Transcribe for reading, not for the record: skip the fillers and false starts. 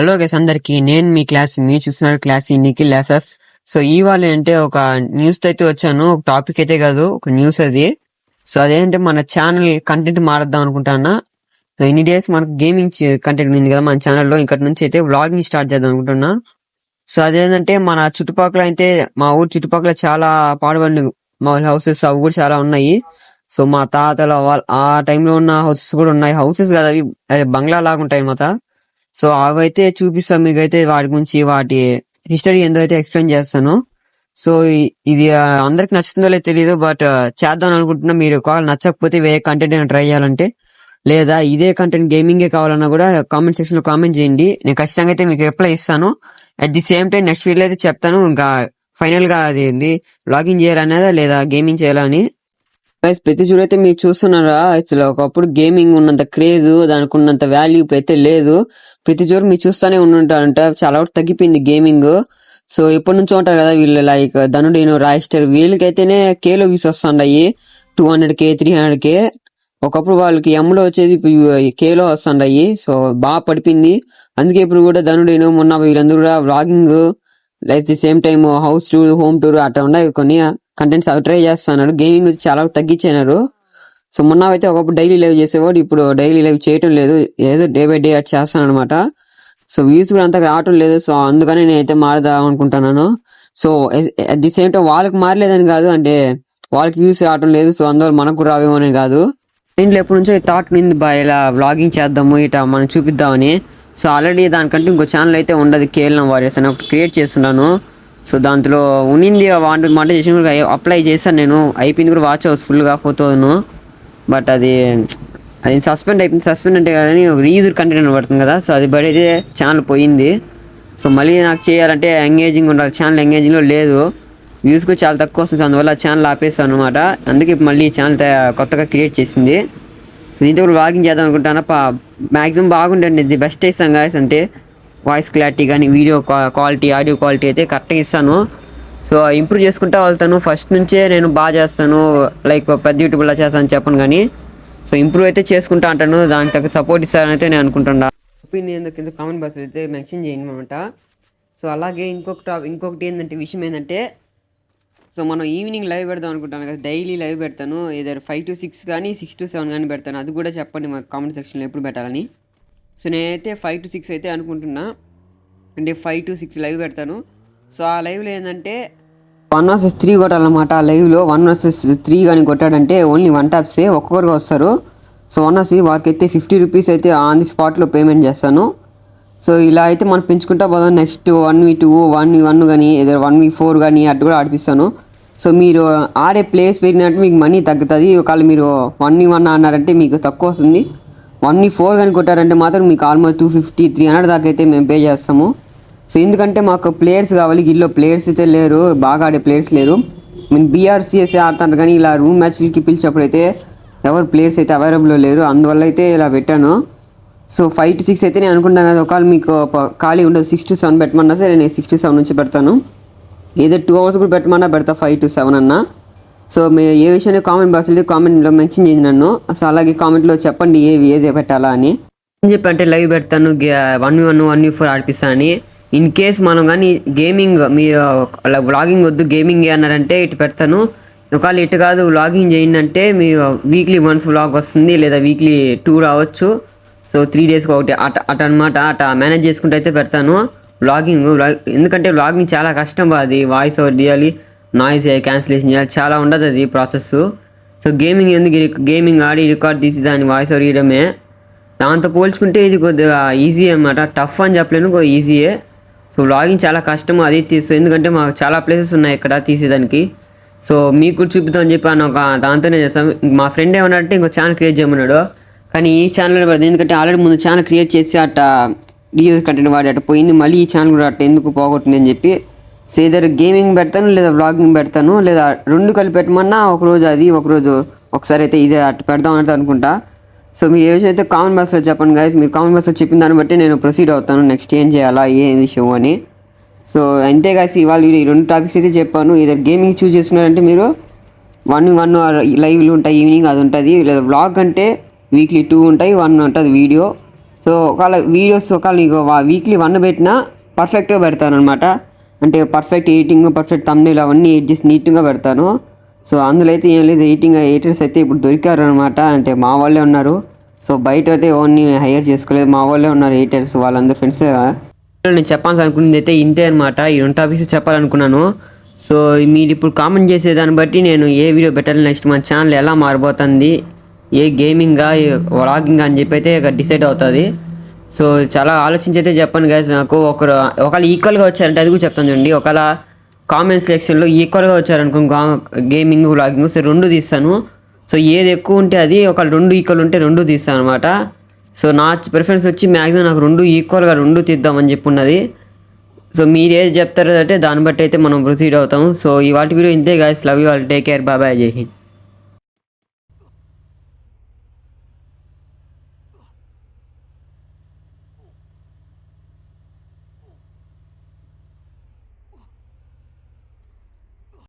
Hello guys అందరికి, నేను మీ class మీరు చూస్తున్నారు క్లాస్ నిఖిల్ ఎఫ్ఎఫ్. సో ఇవాళ అంటే ఒక న్యూస్ అయితే వచ్చాను. ఒక టాపిక్ అయితే కాదు, ఒక న్యూస్ అది. సో అదేంటే మన ఛానల్ కంటెంట్ మారుద్దాం అనుకుంటానా. సో ఇన్ని డేస్ మనకు గేమింగ్ కంటెంట్ ఉంది కదా మన ఛానల్లో, ఇక్కడ నుంచి అయితే వ్లాగింగ్ స్టార్ట్ చేద్దాం అనుకుంటున్నా. సో అదేంటంటే మన చుట్టుపక్కల అయితే మా ఊరు చుట్టుపక్కల చాలా పాడుబడిన మా హౌసెస్ అవి కూడా చాలా ఉన్నాయి. సో మా తాతల ఆ టైంలో ఉన్న హౌసెస్ కూడా ఉన్నాయి. హౌసెస్ కదా అవి, బంగ్లా లాగా ఉంటాయి మాట. సో అవైతే చూపిస్తాను మీకైతే, వాటి గురించి వాటి హిస్టరీ ఏందో అయితే ఎక్స్ప్లెయిన్ చేస్తాను. సో ఇది అందరికి నచ్చుతుందో లేదో తెలియదు, బట్ చేద్దాం అనుకుంటున్నా. మీరు కాల్ నచ్చకపోతే వేరే కంటెంట్ అయినా ట్రై చేయాలంటే, లేదా ఇదే కంటెంట్ గేమింగే కావాలన్నా కూడా కామెంట్ సెక్షన్ లో కామెంట్ చేయండి. నేను ఖచ్చితంగా అయితే మీకు రిప్లై ఇస్తాను. At the same time next video అయితే చెప్తాను ఇంకా ఫైనల్ గా అది ఏంది లాగిన్ చేయాలనేదా లేదా గేమింగ్ చేయాలని. ప్రతి చూడు అయితే మీరు చూస్తున్నారా, అసలు ఒకప్పుడు గేమింగ్ ఉన్నంత క్రేజ్, దానికి ఉన్నంత వాల్యూ ఇప్పుడైతే లేదు. ప్రతి చూడు మీరు చూస్తానే ఉంటుంటారంట, చాలా వరకు తగ్గిపోయింది గేమింగ్. సో ఎప్పటి నుంచో ఉంటారు కదా వీళ్ళు, లైక్ ధనుడేను, రాయిస్టర్, వీళ్ళకైతేనే కేలో వ్యూస్ వస్తుంటాయి 200K 300K. ఒకప్పుడు వాళ్ళకి ఎమ్లో వచ్చేది, కేలో వస్తుంటాయి. సో బాగా పడిపోయింది. అందుకే ఇప్పుడు కూడా ధనుడేను మొన్న వీళ్ళందరూ కూడా vlogging like the same time house tour, home tour అట్లా ఉన్నాయి కొన్ని కంటెంట్స్ అవి ట్రై చేస్తున్నారు. గేమింగ్ చాలా తగ్గించారు. సో మొన్న అయితే ఒకప్పుడు డైలీ లైవ్ చేసేవాడు, ఇప్పుడు డైలీ లైవ్ చేయటం లేదు, ఏదో డే బై డే అట్ చేస్తాను అనమాట. సో వ్యూస్ కూడా అంతగా రావటం లేదు. సో అందుకని నేనైతే మారదాం అనుకుంటున్నాను. So at the same time వాళ్ళకి మారలేదని కాదు, అంటే వాళ్ళకి వ్యూస్ రావటం లేదు, సో అందువల్ల మనకు రావేమో అని కాదు. ఇంట్లో ఎప్పటి నుంచో ఈ థాట్ నింది బా, ఇలా వ్లాగింగ్ చేద్దాము ఇట్లా మనం చూపిద్దామని. సో ఆల్రెడీ దానికంటే ఇంకో ఛానల్ అయితే ఉండదు, కేఎల్ఎం వారియర్స్ అని ఒకటి క్రియేట్ చేస్తున్నాను. సో దాంట్లో ఉన్నింది వంట చేసిన కూడా అప్లై చేశాను నేను, అయిపోయింది కూడా. వాచ్ అవర్స్ ఫుల్గా 4000, బట్ అది సస్పెండ్ అయిపోయింది. సస్పెండ్ అంటే కానీ రీయూజర్ కంటెంట్ పడుతుంది కదా, సో అది బట్ అయితే ఛానల్ పోయింది. సో మళ్ళీ నాకు చేయాలంటే ఎంగేజింగ్ ఉండాలి, ఛానల్ ఎంగేజింగ్లో లేదు, వ్యూస్ కూడా చాలా తక్కువ వస్తుంది. అందువల్ల ఛానల్ ఆపేస్తాను అనమాట. అందుకే మళ్ళీ ఛానల్ కొత్తగా క్రియేట్ చేసింది. సో దీంతో కూడా వ్లాగింగ్ చేద్దాం అనుకుంటాను. మ్యాక్సిమం బాగుండండి, ఇది బెస్ట్ ఇస్తాను గాయస్. అంటే వాయిస్ క్లారిటీ కానీ, వీడియో క్వాలిటీ, ఆడియో క్వాలిటీ అయితే కరెక్ట్గా ఇస్తాను. సో ఇంప్రూవ్ చేసుకుంటా వెళ్తాను. ఫస్ట్ నుంచే నేను బాగా చేస్తాను, లైక్ పెద్ద యూట్యూబ్లో చేస్తాను చెప్పను కానీ. సో ఇంప్రూవ్ అయితే చేసుకుంటా అంటాను, దానికి తగ్గ సపోర్ట్ ఇస్తారని అయితే నేను అనుకుంటున్నా. ఒపీనియన్ కింద కామెంట్ బాక్స్లో అయితే మెన్షన్ చేయండి అనమాట. సో అలాగే ఇంకొకటి ఏంటంటే విషయం ఏంటంటే, సో మనం ఈవినింగ్ లైవ్ పెడదాం అనుకుంటాను కదా, డైలీ లైవ్ పెడతాను. ఏదైనా 5 to 6 కానీ 6 to 7 కానీ పెడతాను. అది కూడా చెప్పండి మా కామెంట్ సెక్షన్లో ఎప్పుడు పెట్టాలని. సో నేనైతే 5 to 6 అయితే అనుకుంటున్నా, అంటే 5 to 6 లైవ్ పెడతాను. సో ఆ లైవ్లో ఏంటంటే 1 vs 3 కొట్టాలన్నమాట. ఆ లైవ్లో 1 vs 3 కానీ కొట్టాడంటే ఓన్లీ 1 taps ఒక్కొక్కరుగా వస్తారు. సో 1 vs వారికి అయితే 50 రూపీస్ అయితే ఆన్ ది స్పాట్లో పేమెంట్ చేస్తాను. సో ఇలా అయితే మనం పెంచుకుంటా పోదాం. నెక్స్ట్ 1v2, 1v1 కానీ ఏదో 1v4 కానీ అటు కూడా ఆడిపిస్తాను. సో మీరు ఆడే ప్లేస్ పెరిగినట్టు మీకు మనీ తగ్గుతుంది. ఒకవేళ మీరు 1v1 అన్నారంటే మీకు తక్కువ వస్తుంది. 1v4 కానీ కొట్టారంటే మాత్రం మీకు ఆల్మోస్ట్ 250, 300 దాకా అయితే మేము పే చేస్తాము. సో ఎందుకంటే మాకు ప్లేయర్స్ కావాలి, గిల్లో ప్లేయర్స్ అయితే లేరు, బాగా ఆడే ప్లేయర్స్ లేరు. మేము బీఆర్సీఎస్ ఆడుతాను కానీ ఇలా రూమ్ మ్యాచ్లకి పిలిచినప్పుడు అయితే ఎవరు ప్లేయర్స్ అయితే అవైలబుల్లో లేరు. అందువల్ల అయితే ఇలా పెట్టాను. సో 5 to 6 అయితే నేను అనుకున్నాను కదా, ఒకవేళ మీకు ఖాళీ ఉండదు 6 to 7 పెట్టమన్నా సరే నేను 6 to 7 నుంచి పెడతాను. ఏదో 2 hours కూడా పెట్టమన్నా పెడతా, 5 to 7 అన్నా. సో మీరు ఏ విషయాన్ని కామెంట్లో మెన్షన్ చేయండి నన్ను. సో అలాగే కామెంట్లో చెప్పండి ఏది పెట్టాలా అని చెప్పంటే లైవ్ పెడతాను, 1v1 1v4 ఆడిపిస్తానని. ఇన్ కేస్ మనం కానీ గేమింగ్ మీరు వ్లాగింగ్ వద్దు గేమింగ్ అన్నారంటే ఇటు పెడతాను. ఒకవేళ ఇటు కాదు వ్లాగింగ్ చేయండి అంటే మీరు వీక్లీ వన్స్ వ్లాగ్ వస్తుంది, లేదా వీక్లీ 2 రావచ్చు. సో 3 daysకి ఒకటి అట అనమాట. అట మేనేజ్ చేసుకుంటూ అయితే పెడతాను వ్లాగింగ్. ఎందుకంటే వ్లాగింగ్ చాలా కష్టం, అది వాయిస్ ఓవర్ తీయాలి, నాయిస్ క్యాన్సిలేషన్ చేయాలి, చాలా ఉండదు అది ప్రాసెస్. సో గేమింగ్ గేమింగ్ ఆడి రికార్డ్ తీసి దాన్ని వాయిస్ ఓవర్ ఇవ్వడమే. దాంతో పోల్చుకుంటే ఇది కొద్దిగా ఈజీ అనమాట, టఫ్ అని చెప్పలేను, కొద్దిగా ఈజీయే. సో వ్లాగింగ్ చాలా కష్టం అది తీస్తే, ఎందుకంటే మాకు చాలా ప్లేసెస్ ఉన్నాయి ఇక్కడ తీసేదానికి. సో మీకు కూడా చూపిద్దామని చెప్పాను, దాంతోనే చేస్తాను. మా ఫ్రెండ్ ఏమన్నాడంటే ఇంకో ఛానల్ క్రియేట్ చేయమన్నాడు, కానీ ఈ ఛానల్ పడదు. ఎందుకంటే ఆల్రెడీ ముందు ఛానల్ క్రియేట్ చేసి అట్ట రీయూజ్ కంటెంట్ వాడి అట్ట పోయింది, మళ్ళీ ఈ ఛానల్ కూడా అట్ట ఎందుకు పోగొట్టింది అని చెప్పి. సో ఇద్దరు గేమింగ్ పెడతాను, లేదా వ్లాగింగ్ పెడతాను, లేదా రెండు కలిపి పెట్టమన్నా ఒకరోజు అది ఒకరోజు ఒకసారి అయితే ఇదే అట్ట పెడదాం అంటే అనుకుంటా. సో మీరు ఏ విషయం అయితే కామెంట్ బాక్స్లో చెప్పండి గాయస్. మీరు కామెంట్ బాక్స్లో చెప్పిన దాన్ని బట్టి నేను ప్రొసీడ్ అవుతాను, నెక్స్ట్ ఏం చేయాలా ఏ విషయం అని. సో అంతే గాయస్, ఇవాళ ఈ 2 టాపిక్స్ అయితే చెప్పాను. ఇద్దరు గేమింగ్ చూస్ చేసుకున్నారంటే మీరు 1v1 లైవ్లు ఉంటాయి ఈవినింగ్, అది ఉంటుంది. లేదా వ్లాగ్ అంటే వీక్లీ 2 ఉంటాయి, 1 ఉంటుంది వీడియో. సో ఒకవేళ వీడియోస్ ఒకవేళ నీకు వీక్లీ 1 పెట్టినా పర్ఫెక్ట్గా పెడతాను అనమాట. అంటే పర్ఫెక్ట్ ఎడిటింగ్, పర్ఫెక్ట్ థంబ్నెయిల్ అవన్నీ ఎడిట్ చేసి నీట్గా పెడతాను. సో అందులో అయితే ఏం లేదు, ఎడిటర్స్ అయితే ఇప్పుడు దొరికారు అనమాట. అంటే మా వాళ్ళే ఉన్నారు. సో బయట అయితే ఓన్లీ హైర్ చేసుకోలేదు, మా వాళ్ళే ఉన్నారు ఎడిటర్స్, వాళ్ళందరూ ఫ్రెండ్స్. నేను చెప్పాల్సి అనుకున్నది అయితే ఇంతే అనమాట. ఈ 2 టాపిక్స్ చెప్పాలనుకున్నాను. సో మీరు ఇప్పుడు కామెంట్ చేసే దాన్ని బట్టి నేను ఏ వీడియో పెట్టాలి, నెక్స్ట్ మన ఛానల్ ఎలా మారిపోతుంది, ఏ గేమింగా, ఏ వ్లాగింగ్ అని చెప్పి అయితే డిసైడ్ అవుతుంది. సో చాలా ఆలోచించి అయితే చెప్పండి గైస్. నాకు ఒకవేళ ఈక్వల్గా వచ్చారంటే అది కూడా చెప్తాను చూడండి. ఒకవేళ కామెంట్ సెక్షన్లో ఈక్వల్గా వచ్చారనుకో గేమింగ్, వ్లాగింగ్, సో 2 తీస్తాను. సో ఏది ఎక్కువ ఉంటే అది, ఒక 2 ఈక్వల్ ఉంటే 2 తీస్తాను అనమాట. సో నా ప్రిఫరెన్స్ వచ్చి మ్యాక్సిమం నాకు 2 ఈక్వల్గా 2 తీద్దామని చెప్పి ఉన్నది. సో మీరు ఏది చెప్తారో అంటే దాన్ని బట్టి అయితే మనం ప్రొసీడ్ అవుతాము. సో ఇవాళ వీడియో ఇంతే guys. Love you all, take care, bye bye, జై హింద్.